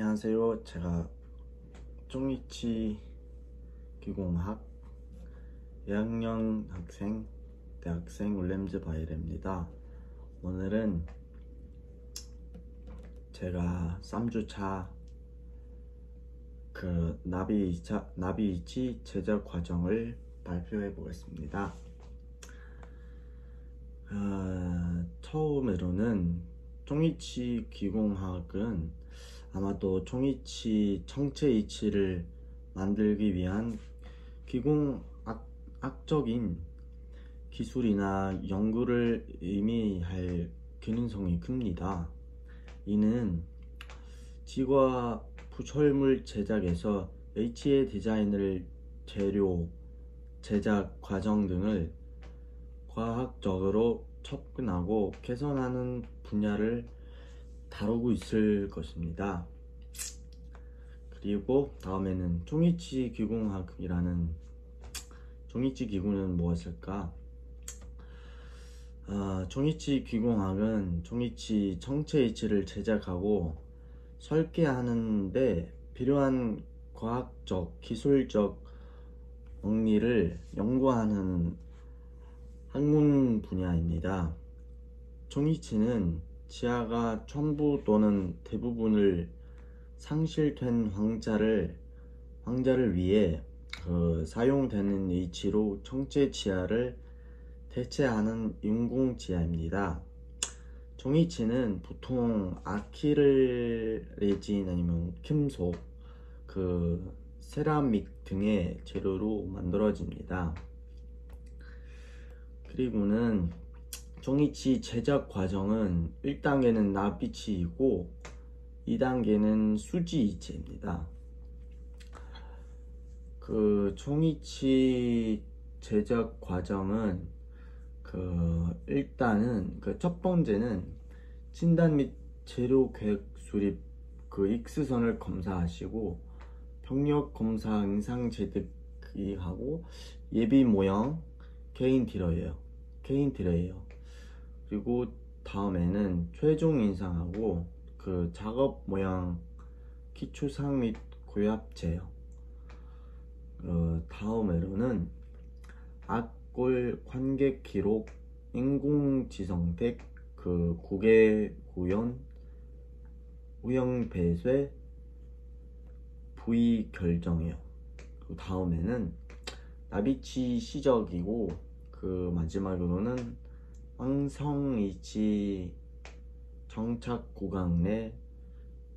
안녕하세요. 제가 쪽리치 기공학 2학년 학생 대학생 윌렘즈 바이레입니다. 오늘은 제가 3주차 나비이치 제작 과정을 발표해 보겠습니다. 처음으로는 쪽리치 기공학은 아마도 쪽리치 청체이치를 만들기 위한 기공학적인 기술이나 연구를 의미할 기능성이 큽니다. 이는 지과 부철물 제작에서 HA 디자인을 재료, 제작 과정 등을 과학적으로 접근하고 개선하는 분야를 다루고 있을 것입니다. 그리고 다음에는 쪽리치 기공학이라는 쪽리치 기구는 무엇일까? 쪽리치 기공학은 쪽리치 청체이치를 제작하고 설계하는데 필요한 과학적, 기술적 원리를 연구하는 학문 분야입니다. 쪽리치는 치아가 전부 또는 대부분을 상실된 황자를 위해 사용되는 H로 청체 치아를 대체하는 인공 치아입니다. 쪽리치는 보통 아크릴 레진 아니면 금속, 세라믹 등의 재료로 만들어집니다. 그리고는 쪽리치 제작 과정은 1단계는 나비치이고 2단계는 수지이치입니다. 쪽리치 제작 과정은 일단은 첫 번째는 진단 및 재료 계획 수립 익스선을 검사하시고 병력 검사 임상 재득이 하고 예비 모형 개인 딜러예요. 그리고 다음에는 최종 인상하고 작업 모양 기초상 및 고압제요. 다음으로는 악골 관객 기록 인공지성택 구개 구현 우영 배쇄 부위 결정이요. 다음에는 나비치 시적이고 마지막으로는 왕성이치 정착 구강 내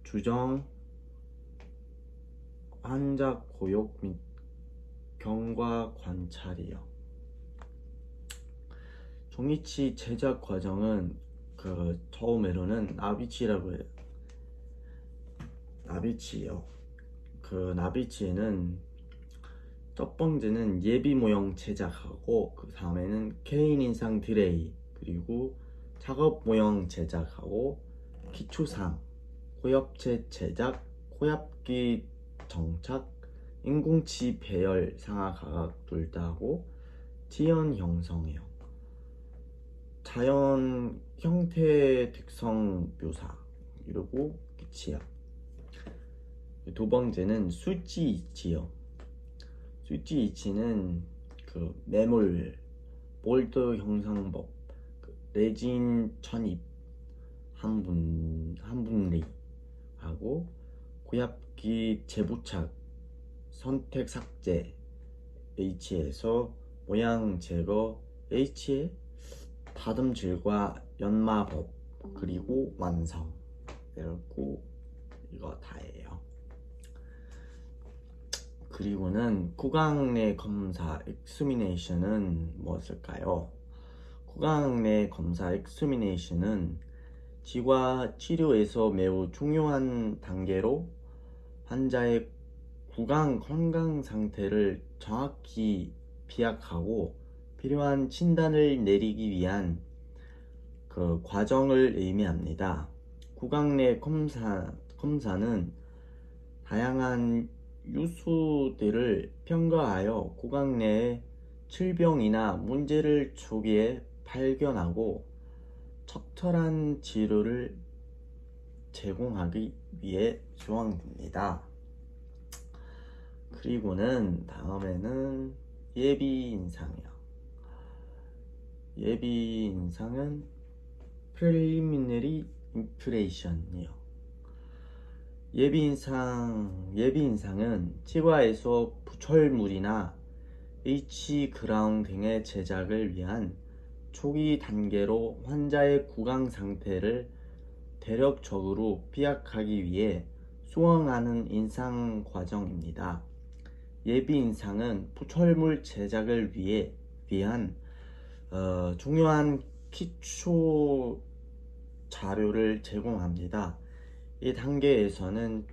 주정 환자 고욕 및 경과 관찰이요. 쪽리치 제작 과정은 처음으로는 나비치라고 해요. 나비치요. 나비치에는 첫 번째는 예비 모형 제작하고 그 다음에는 개인 인상 드레이, 그리고 작업 모형 제작하고 기초상 고엽체 제작, 고압기 정착, 인공치 배열 상하 가각 둘 다 하고 지연 형성이요. 자연 형태 특성 묘사 이러고 끝이야. 두 번째는 수지이치요. 수지이치는 매몰 볼트 형성법, 레진 천입 한분리 하고 고압기 재부착 선택 삭제 H에서 모양 제거 H의 다듬질과 연마법 그리고 완성 이러고 이거 다예요. 그리고는 구강 내 검사 엑스미네이션은 무엇일까요? 구강 내 검사 엑스미네이션은 지과 치료에서 매우 중요한 단계로 환자의 구강 건강 상태를 정확히 비약하고 필요한 진단을 내리기 위한 과정을 의미합니다. 구강 내 검사는 다양한 유수들을 평가하여 구강 내의 질병이나 문제를 초기에 발견하고 적절한 치료를 제공하기 위해 조항됩니다. 그리고는 다음에는 예비인상이요. 예비인상은 preliminary impression이요. 예비인상은 치과에서 부철물이나 H그라운 등의 제작을 위한 초기 단계로 환자의 구강 상태를 대략적으로 피약하기 위해 수행하는 인상 과정입니다. 예비인상은 부철물 제작을 위한 중요한 기초 자료를 제공합니다. 이 단계에서는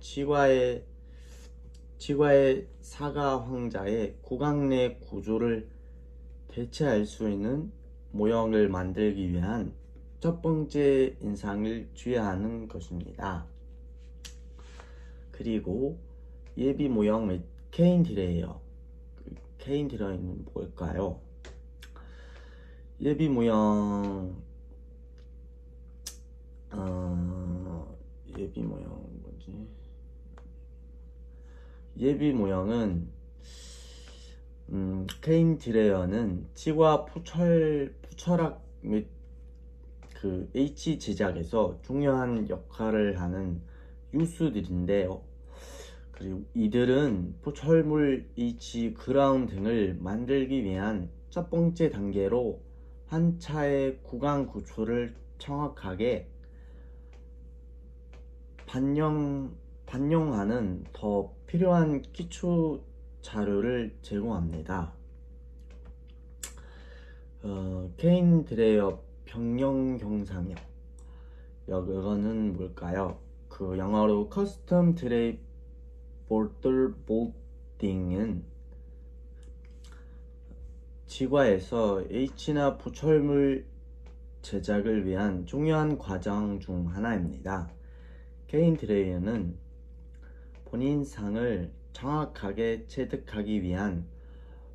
치과의 사가 환자의 구강 내 구조를 대체할 수 있는 모형을 만들기 위한 첫 번째 인상을 주의하는 것입니다. 그리고 예비 모형 및 케인 디레이어. 케인 디레이는 뭘까요? 예비 모형 예비 모형 뭐지? 예비 모형은 케인 디레이어는 치과 부철학 및 그 H 제작에서 중요한 역할을 하는 유수들인데요. 그리고 이들은 부철물 H 그라운 등을 만들기 위한 첫 번째 단계로 환자의 구강 구조를 정확하게 반영하는 더 필요한 기초 자료를 제공합니다. 케인 드레이어 병영 경상이요. 이거는 뭘까요? 그 영어로 커스텀 드레이 볼들 볼딩은 치과에서 H나 부철물 제작을 위한 중요한 과정 중 하나입니다. 케인 드레이어는 본인 상을 정확하게 체득하기 위한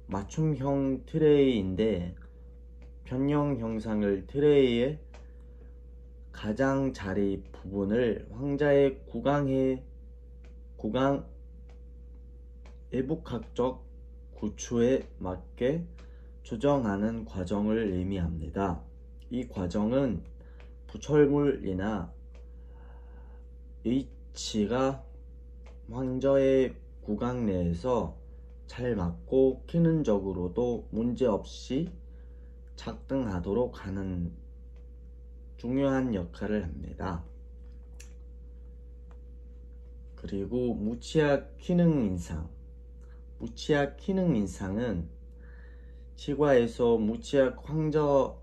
맞춤형 트레이인데 변형 형상을 트레이의 가장자리 부분을 환자의 구강 외부각적 구조에 맞게 조정하는 과정을 의미합니다. 이 과정은 부철물이나 H가 환자의 구강 내에서 잘 맞고 기능적으로도 문제없이 작동하도록 하는 중요한 역할을 합니다. 그리고 무치약 기능 인상. 무치약 기능 인상은 치과에서 무치약 환자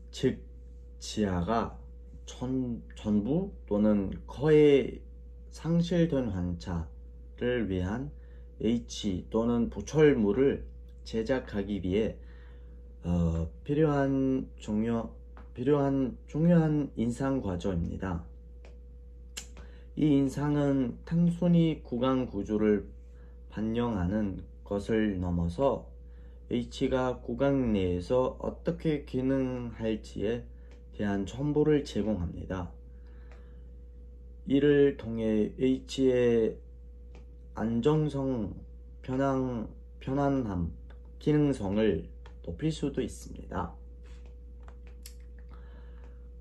즉 치아가 전부 또는 거의 상실된 환자를 위한 H 또는 부철물을 제작하기 위해 필요한 중요한 인상 과정입니다. 이 인상은 단순히 구강 구조를 반영하는 것을 넘어서 H가 구강 내에서 어떻게 기능할지에 대한 정보를 제공합니다. 이를 통해 H의 안정성, 편안함, 기능성을 높일 수도 있습니다.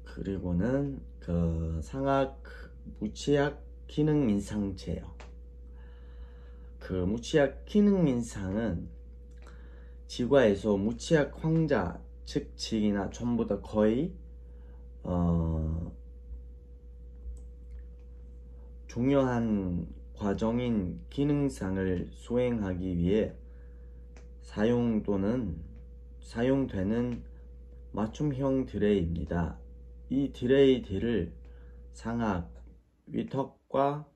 그리고는 그 상악 무치약 기능 인상제요. 그 무치약 기능 인상은 치과에서 무치약 환자 즉 직이나 전부 다 거의 중요한 과정인 기능상을 수행하기 위해 사용되는 맞춤형 드레이입니다. 이 드레이들을 상악, 위턱과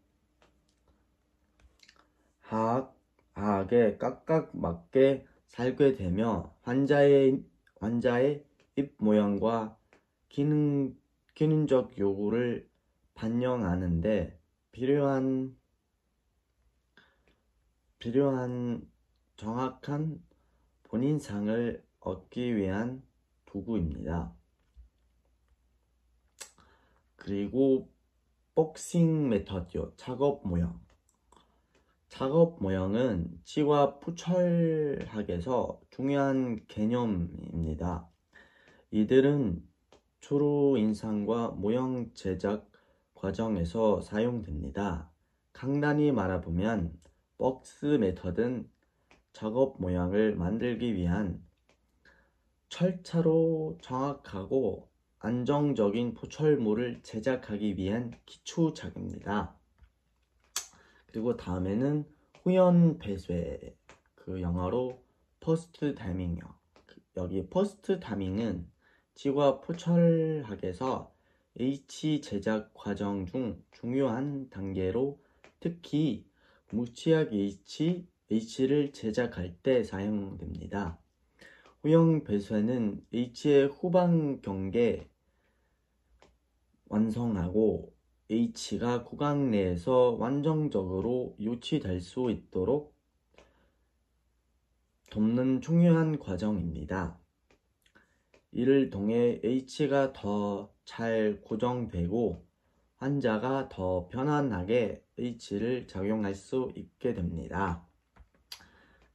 하악에 각각 맞게 설계되며 환자의 입 모양과 기능적 요구를 반영하는데 필요한 정확한 본인상을 얻기 위한 도구입니다. 그리고 복싱 메터드요. 작업 모형. 작업 모형은 치과 부철학에서 중요한 개념입니다. 이들은 주로 인상과 모형 제작 과정에서 사용됩니다. 간단히 말해보면 복스 메터드는 작업 모양을 만들기 위한 철자로 정확하고 안정적인 포철물을 제작하기 위한 기초작입니다. 그리고 다음에는 후연 배쇄, 영어로 퍼스트 타이밍이요. 여기 퍼스트 타이밍은 치과 포철학에서 H 제작 과정 중 중요한 단계로 특히 무치약 H를 제작할 때 사용됩니다. 후연 배쇄는 H의 후방 경계 완성하고 H가 구강 내에서 완전적으로 유치될 수 있도록 돕는 중요한 과정입니다. 이를 통해 H가 더 잘 고정되고 환자가 더 편안하게 H를 작용할 수 있게 됩니다.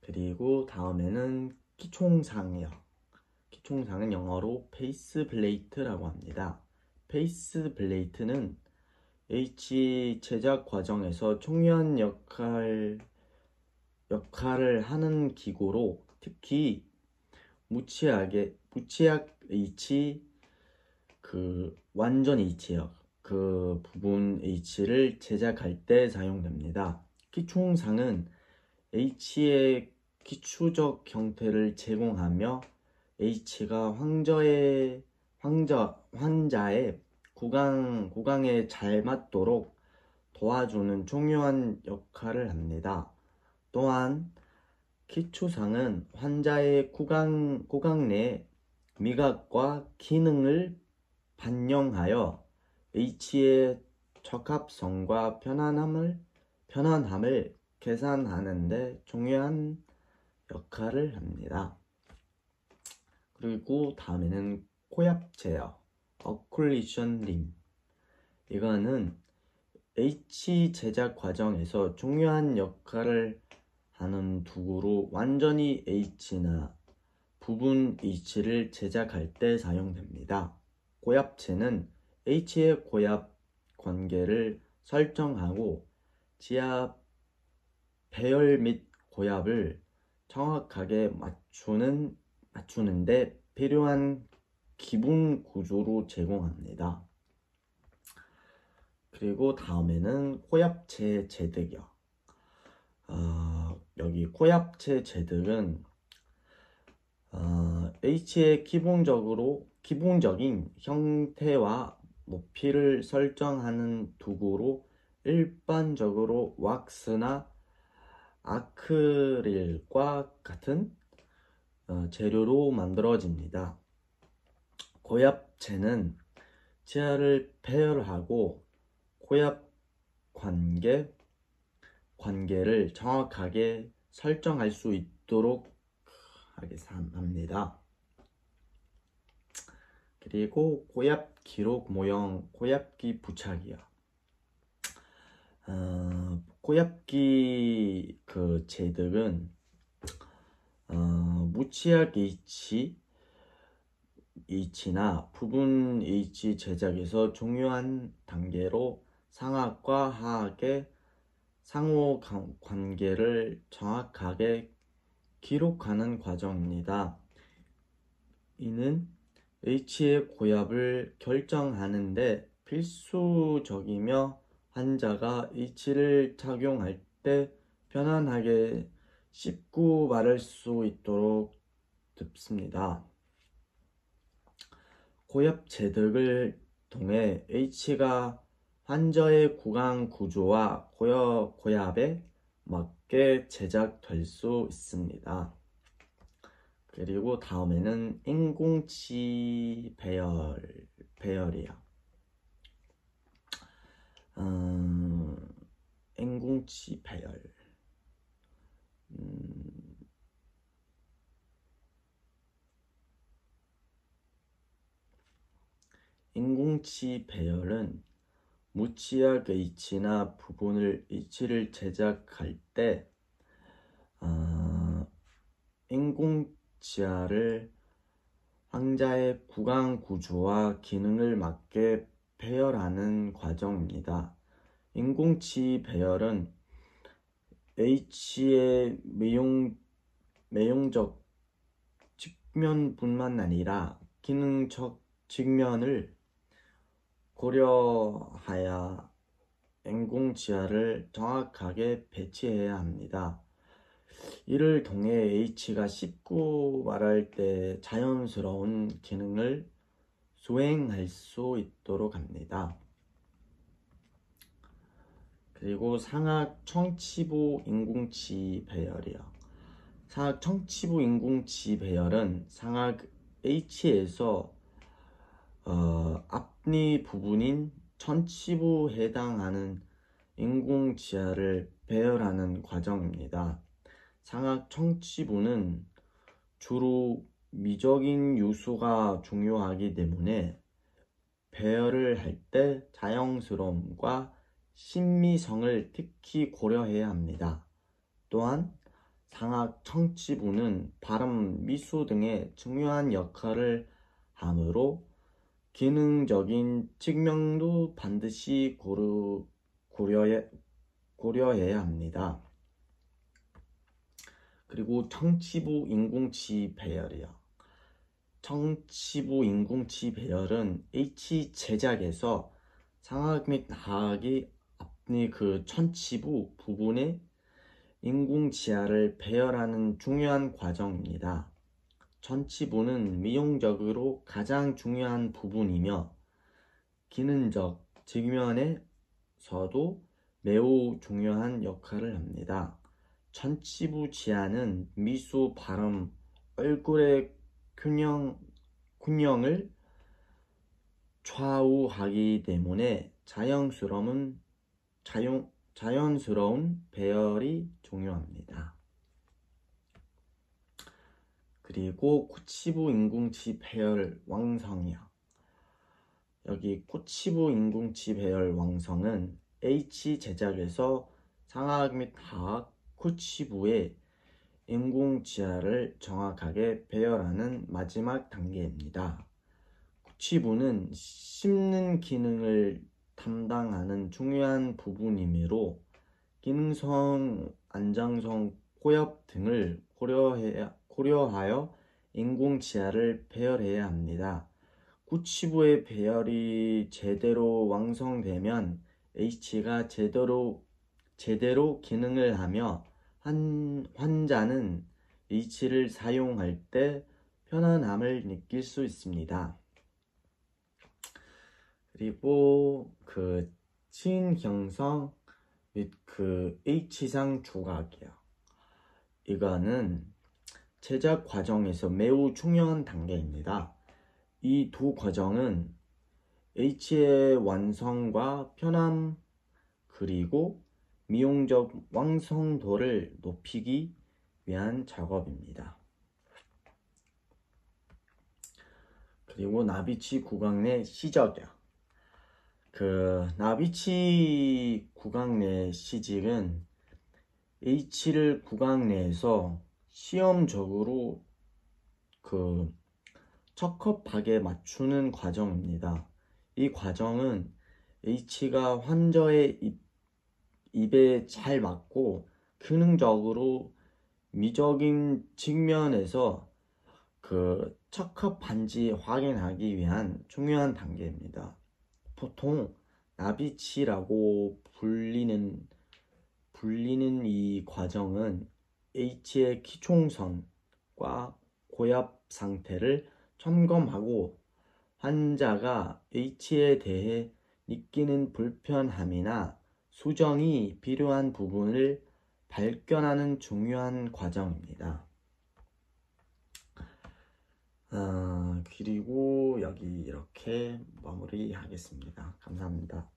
그리고 다음에는 기총상이요. 기총상은 영어로 페이스 플레이트라고 합니다. 페이스 플레이트는 H 제작 과정에서 중요한 역할을 하는 기구로 특히 무치약 H 완전 H요. 부분 H를 제작할 때 사용됩니다. 기총상은 H의 기초적 형태를 제공하며 H가 환자의 구강에 잘 맞도록 도와주는 중요한 역할을 합니다. 또한 기초상은 환자의 구강 내 미각과 기능을 반영하여 H의 적합성과 편안함을 계산하는 데 중요한 역할을 합니다. 그리고 다음에는 코약제요. 어클루션 림. 이거는 H 제작 과정에서 중요한 역할을 하는 도구로 완전히 H나 부분 H를 제작할 때 사용됩니다. 고압체는 H의 고압 관계를 설정하고 지압, 배열 및 고압을 정확하게 맞추는데 필요한 기본 구조로 제공합니다. 그리고 다음에는 고압체 제득이요. 여기 고압체 제득은 H의 기본적인 형태와 높이를 설정하는 도구로 일반적으로 왁스나 아크릴과 같은 재료로 만들어집니다. 고압체는 치아를 배열하고 고압 관계를 정확하게 설정할 수 있도록 하게 합니다. 그리고 고압 기록 모형 고압기 부착이요. 고압기 제득은 무치약 H나 부분 H 제작에서 중요한 단계로 상하과 하악의 상호 관계를 정확하게 기록하는 과정입니다. 이는 H의 고압을 결정하는데 필수적이며 환자가 H를 착용할 때 편안하게 씹고 바를 수 있도록 돕습니다. 고압 제득을 통해 H가 환자의 구강 구조와 고압에 맞게 제작될 수 있습니다. 그리고 다음에는 인공치 배열이요. 인공치 배열. 인공치 배열은 무치약 H나 부분을 H를 제작할 때 인공치아를 환자의 구강 구조와 기능을 맞게 배열하는 과정입니다. 인공치 배열은 H의 매용적 측면뿐만 아니라 기능적 측면을 고려하여 인공치아를 정확하게 배치해야 합니다. 이를 통해 H가 씹고 말할 때 자연스러운 기능을 수행할 수 있도록 합니다. 그리고 상악 청치부 인공치 배열이요. 상악 청치부 인공치 배열은 상악 H에서 앞니 부분인 천치부에 해당하는 인공치아를 배열하는 과정입니다. 상악 청치부는 주로 미적인 요소가 중요하기 때문에 배열을 할 때 자연스러움과 신미성을 특히 고려해야 합니다. 또한 상악 청치부는 발음, 미소 등의 중요한 역할을 하므로 기능적인 측면도 반드시 고려해야 합니다. 그리고 청치부 인공치 배열이요. 청치부 인공치 배열은 H 제작에서 상악 및 하악이 앞니 천치부 부분에 인공치아를 배열하는 중요한 과정입니다. 천치부는 미용적으로 가장 중요한 부분이며 기능적 측면에서도 매우 중요한 역할을 합니다. 천치부 치아는 미소, 발음, 얼굴의 균형을 좌우하기 때문에 자연스러운 배열이 중요합니다. 그리고 코치부 인공치 배열 왕성이요. 여기 코치부 인공치 배열 왕성은 H 제작에서 상악 및 하악 코치부의 인공치아를 정확하게 배열하는 마지막 단계입니다. 코치부는 씹는 기능을 담당하는 중요한 부분이므로 기능성, 안정성, 호흡 등을 고려하여 인공치아를 배열해야 합니다. 코치부의 배열이 제대로 완성되면 H가 제대로 기능을 하며 환자는 H를 사용할 때 편안함을 느낄 수 있습니다. 그리고 친 형성 및 H상 조각이요. 이거는 제작 과정에서 매우 중요한 단계입니다. 이 두 과정은 H의 완성과 편함 그리고 미용적 완성도를 높이기 위한 작업입니다. 그리고 나비치 구강 내 시적이요. 나비치 구강 내 시직은 H를 구강 내에서 시험적으로 적합하게 맞추는 과정입니다. 이 과정은 H가 환자의 입에 잘 맞고 기능적으로 미적인 측면에서 적합한지 확인하기 위한 중요한 단계입니다. 보통 나비치라고 불리는 이 과정은 H의 기총선과 고압 상태를 점검하고 환자가 H에 대해 느끼는 불편함이나 수정이 필요한 부분을 발견하는 중요한 과정입니다. 그리고 여기 이렇게 마무리하겠습니다. 감사합니다.